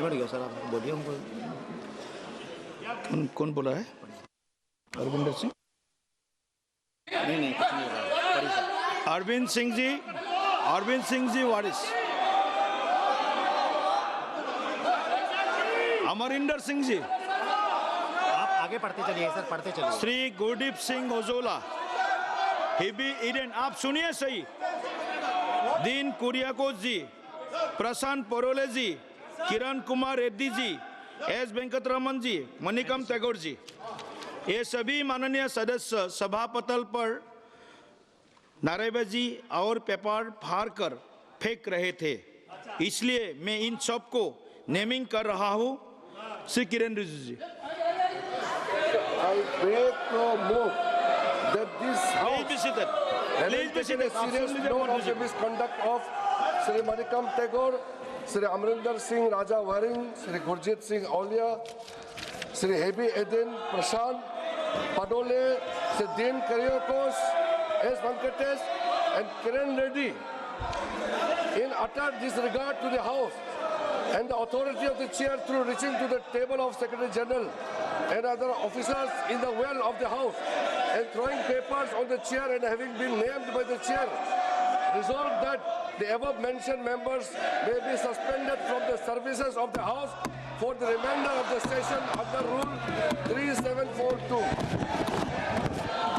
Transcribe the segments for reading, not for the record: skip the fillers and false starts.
बिगड़ गया सर, आप बोलिए हमको। कौन बोला है? अरविंदर सिंह? नहीं कुछ नहीं होगा, सॉरी सर। अरविंद सिंह जी वारिस। अमरिंदर सिंह जी। आप आगे पढ़ते चलिए सर, पढ़ते चलिए। श्री गुरदीप सिंह ओजोला, हिबी ईडन। आप सुनिए सही। दीन कुरियाकोस जी, प्रशांत परोले जी, किरण कुमार रेड्डी जी, एस वेंकटरमन जी, मणिकम टैगोर जी, ये सभी माननीय सदस्य सभापटल पर नारेबाजी और पेपर फाड़ कर फेंक रहे थे, इसलिए मैं इन सब को नेमिंग कर रहा हूँ। श्री किरण रिजिजू जी। I beg to move that this Please be House seated. Please be has taken seated. a serious note of the misconduct of Sri Manikam Tagore, Sri Amrinder Singh Raja Waring, Sri Gurjit Singh Aulia, Sri Hebi Eden Prashant Padole, Sri Dean Kuryakos, S. Venkatesh, and Kiran Reddy in utter disregard to the House and the authority of the chair through reaching to the table of Secretary General and other officers in the well of the House and throwing papers on the chair and having been named by the chair, resolved that the above mentioned members may be suspended from the services of the House for the remainder of the session under Rule 3742.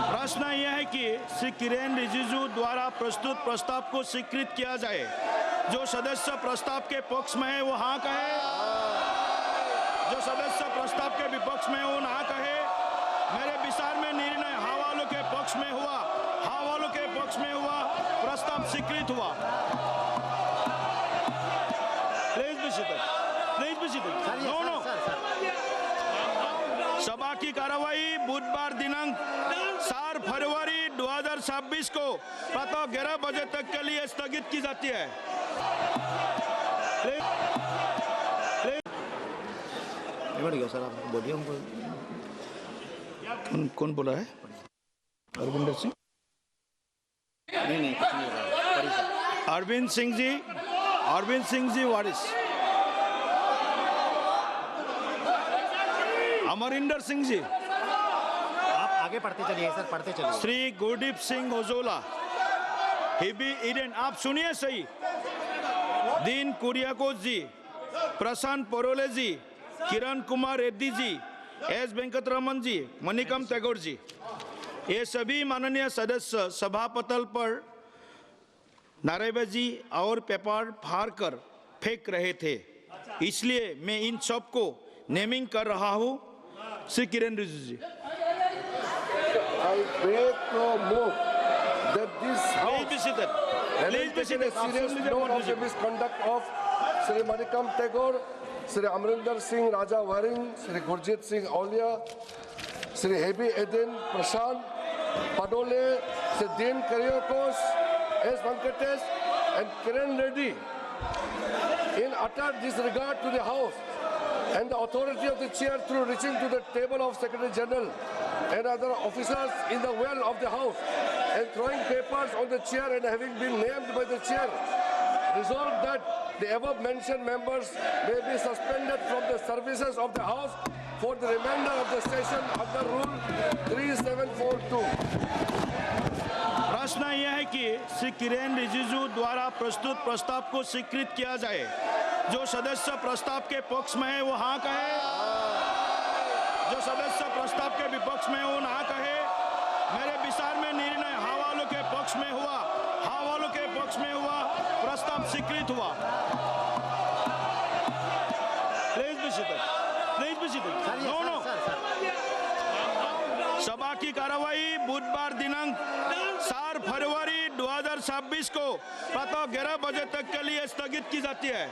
प्रश्न यह है कि श्री किरेन रिजिजू द्वारा प्रस्तुत प्रस्ताव को स्वीकृत किया जाए। जो सदस्य प्रस्ताव के पक्ष में है वो हाँ कहे, जो सदस्य प्रस्ताव के विपक्ष में है वो ना कहे। मेरे विचार में निर्णय हाँ वालों के पक्ष में हुआ, हाँ वालों के पक्ष में हुआ, प्रस्ताव स्वीकृत हुआ। Please be seated, please be seated. No सभा की कार्रवाई बुधवार दिनांक 4 फरवरी 2026 को प्रातः 11 बजे तक के लिए स्थगित की जाती है। बिगड़ गया सर, आप बोलिए हमको। कौन बोला है? अरविंदर सिंह? नहीं कुछ नहीं होगा, सॉरी सर। अरविंद सिंह जी वारिस। अमरिंदर सिंह जी। आप आगे पढ़ते चलिए सर, पढ़ते चलिए। श्री गुरदीप सिंह ओजोला, हिबी ईडन। आप सुनिए सही। दीन कुरियाकोस जी, प्रशांत परोले जी, किरण कुमार रेड्डी जी, एस वेंकटरमन जी, मणिकम टैगोर जी, ये सभी माननीय सदस्य सभापटल पर नारेबाजी और पेपर फाड़ कर फेंक रहे थे, इसलिए मैं इन सब को नेमिंग कर रहा हूँ। श्री किरण रिजिजू जी। I beg to move that this Please be House seated. Please be has taken seated. a serious note of the misconduct of Sri Manikam Tagore, Sri Amrinder Singh Raja Waring, Sri Gurjit Singh Aulia, Sri Hebi Eden Prashant Padole, Sri Dean Kuryakos, S. Venkatesh, and Kiran Reddy in utter disregard to the House and the authority of the chair through reaching to the table of Secretary General and other officers in the well of the House and throwing papers on the chair and having been named by the chair, resolved that the above mentioned members may be suspended from the services of the House for the remainder of the session under Rule 3742. प्रश्न यह है कि श्री किरेन रिजिजू द्वारा प्रस्तुत प्रस्ताव को स्वीकृत किया जाए। जो सदस्य प्रस्ताव के पक्ष में है वो हाँ कहे, जो सदस्य प्रस्ताव के विपक्ष में है वो ना कहे। मेरे विचार में निर्णय हाँ वालों के पक्ष में हुआ, हाँ वालों के पक्ष में हुआ, प्रस्ताव स्वीकृत हुआ। Please be seated, please be seated. No सभा की कार्रवाई बुधवार दिनांक 4 फरवरी 2026 को प्रातः 11 बजे तक के लिए स्थगित की जाती है।